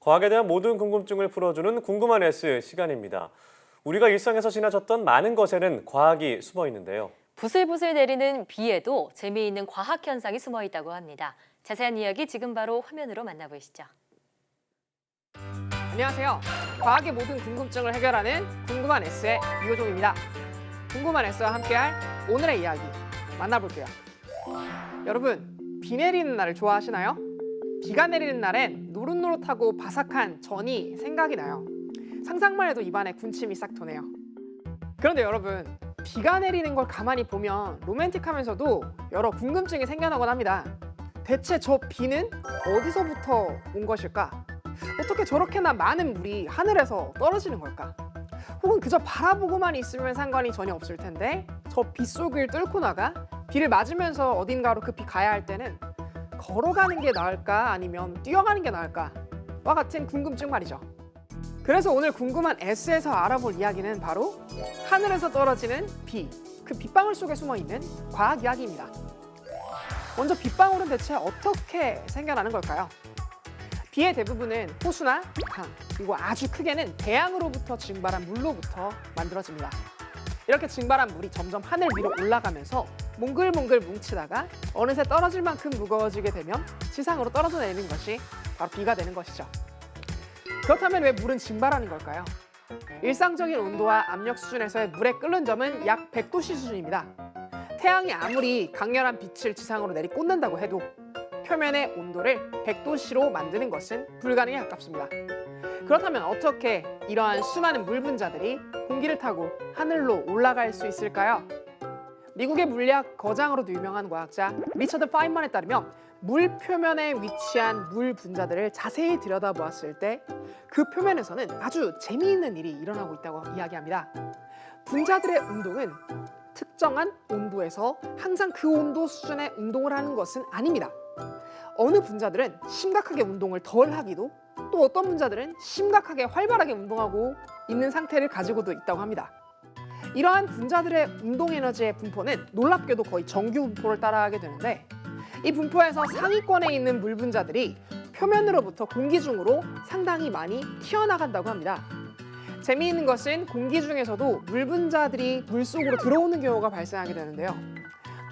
과학에 대한 모든 궁금증을 풀어주는 궁금한 S 시간입니다. 우리가 일상에서 지나쳤던 많은 것에는 과학이 숨어 있는데요. 부슬부슬 내리는 비에도 재미있는 과학 현상이 숨어 있다고 합니다. 자세한 이야기 지금 바로 화면으로 만나보시죠. 안녕하세요. 과학의 모든 궁금증을 해결하는 궁금한 S의 이호종입니다. 궁금한 S와 함께할 오늘의 이야기 만나볼게요. 여러분, 비 내리는 날을 좋아하시나요? 비가 내리는 날엔 노릇노릇하고 바삭한 전이 생각이 나요. 상상만 해도 입안에 군침이 싹 도네요. 그런데 여러분, 비가 내리는 걸 가만히 보면 로맨틱하면서도 여러 궁금증이 생겨나곤 합니다. 대체 저 비는 어디서부터 온 것일까? 어떻게 저렇게나 많은 물이 하늘에서 떨어지는 걸까? 혹은 그저 바라보고만 있으면 상관이 전혀 없을 텐데 저 빗속을 뚫고 나가 비를 맞으면서 어딘가로 급히 가야 할 때는 걸어가는 게 나을까 아니면 뛰어가는 게 나을까? 와 같은 궁금증 말이죠. 그래서 오늘 궁금한 S에서 알아볼 이야기는 바로 하늘에서 떨어지는 비, 그 빗방울 속에 숨어있는 과학 이야기입니다. 먼저 빗방울은 대체 어떻게 생겨나는 걸까요? 비의 대부분은 호수나 강, 그리고 아주 크게는 대양으로부터 증발한 물로부터 만들어집니다. 이렇게 증발한 물이 점점 하늘 위로 올라가면서 몽글몽글 뭉치다가 어느새 떨어질 만큼 무거워지게 되면 지상으로 떨어져 내리는 것이 바로 비가 되는 것이죠. 그렇다면 왜 물은 증발하는 걸까요? 일상적인 온도와 압력 수준에서의 물의 끓는 점은 약 100도씨 수준입니다. 태양이 아무리 강렬한 빛을 지상으로 내리꽂는다고 해도 표면의 온도를 100도씨로 만드는 것은 불가능에 가깝습니다. 그렇다면 어떻게 이러한 수많은 물 분자들이 공기를 타고 하늘로 올라갈 수 있을까요? 미국의 물리학 거장으로도 유명한 과학자 리처드 파인만에 따르면 물 표면에 위치한 물 분자들을 자세히 들여다보았을 때 그 표면에서는 아주 재미있는 일이 일어나고 있다고 이야기합니다. 분자들의 운동은 특정한 온도에서 항상 그 온도 수준의 운동을 하는 것은 아닙니다. 어느 분자들은 심각하게 운동을 덜 하기도, 또 어떤 분자들은 심각하게 활발하게 운동하고 있는 상태를 가지고도 있다고 합니다. 이러한 분자들의 운동 에너지의 분포는 놀랍게도 거의 정규 분포를 따라가게 되는데, 이 분포에서 상위권에 있는 물 분자들이 표면으로부터 공기 중으로 상당히 많이 튀어나간다고 합니다. 재미있는 것은 공기 중에서도 물 분자들이 물속으로 들어오는 경우가 발생하게 되는데요.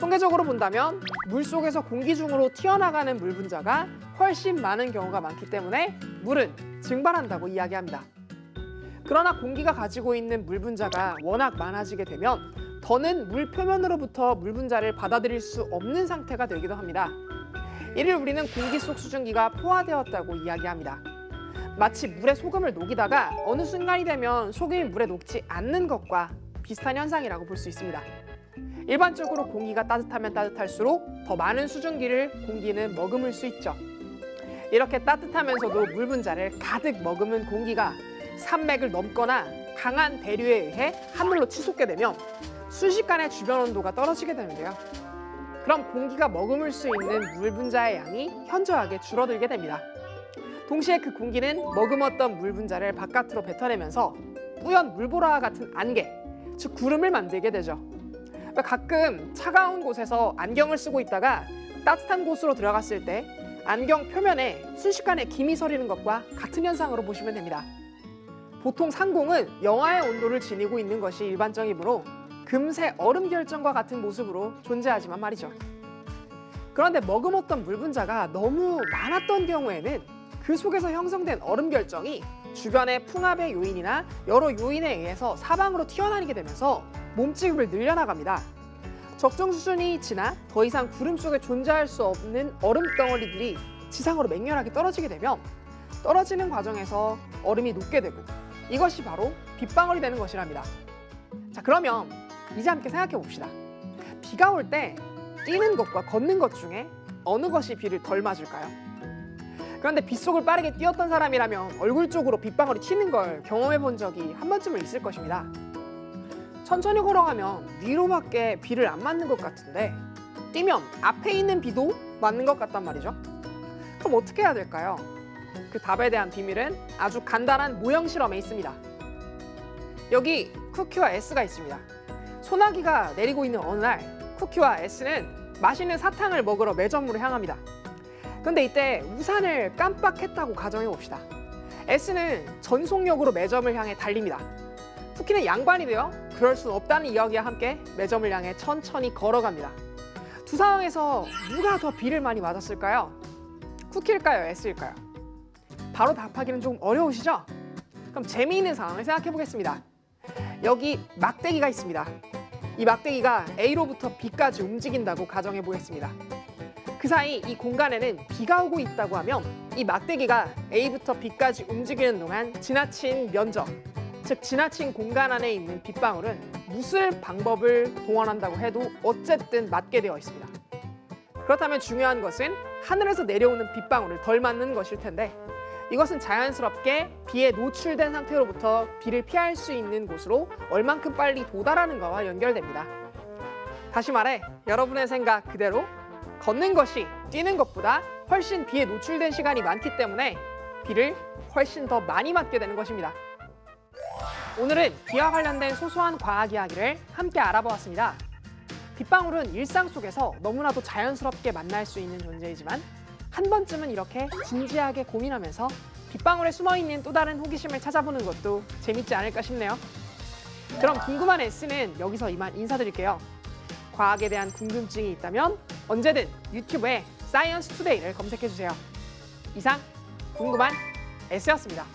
통계적으로 본다면 물속에서 공기 중으로 튀어나가는 물 분자가 훨씬 많은 경우가 많기 때문에 물은 증발한다고 이야기합니다. 그러나 공기가 가지고 있는 물 분자가 워낙 많아지게 되면 더는 물 표면으로부터 물 분자를 받아들일 수 없는 상태가 되기도 합니다. 이를 우리는 공기 속 수증기가 포화되었다고 이야기합니다. 마치 물에 소금을 녹이다가 어느 순간이 되면 소금이 물에 녹지 않는 것과 비슷한 현상이라고 볼 수 있습니다. 일반적으로 공기가 따뜻하면 따뜻할수록 더 많은 수증기를 공기는 머금을 수 있죠. 이렇게 따뜻하면서도 물 분자를 가득 머금은 공기가 산맥을 넘거나 강한 대류에 의해 하늘로 치솟게 되면 순식간에 주변 온도가 떨어지게 되는데요. 그럼 공기가 머금을 수 있는 물 분자의 양이 현저하게 줄어들게 됩니다. 동시에 그 공기는 머금었던 물 분자를 바깥으로 뱉어내면서 뿌연 물보라와 같은 안개, 즉 구름을 만들게 되죠. 가끔 차가운 곳에서 안경을 쓰고 있다가 따뜻한 곳으로 들어갔을 때 안경 표면에 순식간에 김이 서리는 것과 같은 현상으로 보시면 됩니다. 보통 상공은 영하의 온도를 지니고 있는 것이 일반적이므로 금세 얼음 결정과 같은 모습으로 존재하지만 말이죠. 그런데 머금었던 물 분자가 너무 많았던 경우에는 그 속에서 형성된 얼음 결정이 주변의 풍압의 요인이나 여러 요인에 의해서 사방으로 튀어나오게 되면서 몸집을 늘려나갑니다. 적정 수준이 지나 더 이상 구름 속에 존재할 수 없는 얼음 덩어리들이 지상으로 맹렬하게 떨어지게 되면 떨어지는 과정에서 얼음이 녹게 되고 이것이 바로 빗방울이 되는 것이랍니다. 자, 그러면 이제 함께 생각해 봅시다. 비가 올 때 뛰는 것과 걷는 것 중에 어느 것이 비를 덜 맞을까요? 그런데 빗속을 빠르게 뛰었던 사람이라면 얼굴 쪽으로 빗방울이 튀는 걸 경험해 본 적이 한 번쯤은 있을 것입니다. 천천히 걸어가면 위로밖에 비를 안 맞는 것 같은데 뛰면 앞에 있는 비도 맞는 것 같단 말이죠. 그럼 어떻게 해야 될까요? 그 답에 대한 비밀은 아주 간단한 모형 실험에 있습니다. 여기 쿠키와 S가 있습니다. 소나기가 내리고 있는 어느 날 쿠키와 S는 맛있는 사탕을 먹으러 매점으로 향합니다. 그런데 이때 우산을 깜빡했다고 가정해 봅시다. S는 전속력으로 매점을 향해 달립니다. 쿠키는 양반이 되어 그럴 수 없다는 이야기와 함께 매점을 향해 천천히 걸어갑니다. 두 상황에서 누가 더 비를 많이 맞았을까요? 쿠키일까요? S일까요? 바로 답하기는 좀 어려우시죠? 그럼 재미있는 상황을 생각해 보겠습니다. 여기 막대기가 있습니다. 이 막대기가 A로부터 B까지 움직인다고 가정해 보겠습니다. 그 사이 이 공간에는 비가 오고 있다고 하면 이 막대기가 A부터 B까지 움직이는 동안 지나친 면적, 즉 지나친 공간 안에 있는 빗방울은 무술 방법을 동원한다고 해도 어쨌든 맞게 되어 있습니다. 그렇다면 중요한 것은 하늘에서 내려오는 빗방울을 덜 맞는 것일 텐데 이것은 자연스럽게 비에 노출된 상태로부터 비를 피할 수 있는 곳으로 얼만큼 빨리 도달하는 것과 연결됩니다. 다시 말해 여러분의 생각 그대로 걷는 것이 뛰는 것보다 훨씬 비에 노출된 시간이 많기 때문에 비를 훨씬 더 많이 맞게 되는 것입니다. 오늘은 비와 관련된 소소한 과학 이야기를 함께 알아보았습니다. 빗방울은 일상 속에서 너무나도 자연스럽게 만날 수 있는 존재이지만 한 번쯤은 이렇게 진지하게 고민하면서 빗방울에 숨어있는 또 다른 호기심을 찾아보는 것도 재밌지 않을까 싶네요. 그럼 궁금한 S는 여기서 이만 인사드릴게요. 과학에 대한 궁금증이 있다면 언제든 유튜브에 사이언스 투데이를 검색해주세요. 이상 궁금한 S였습니다.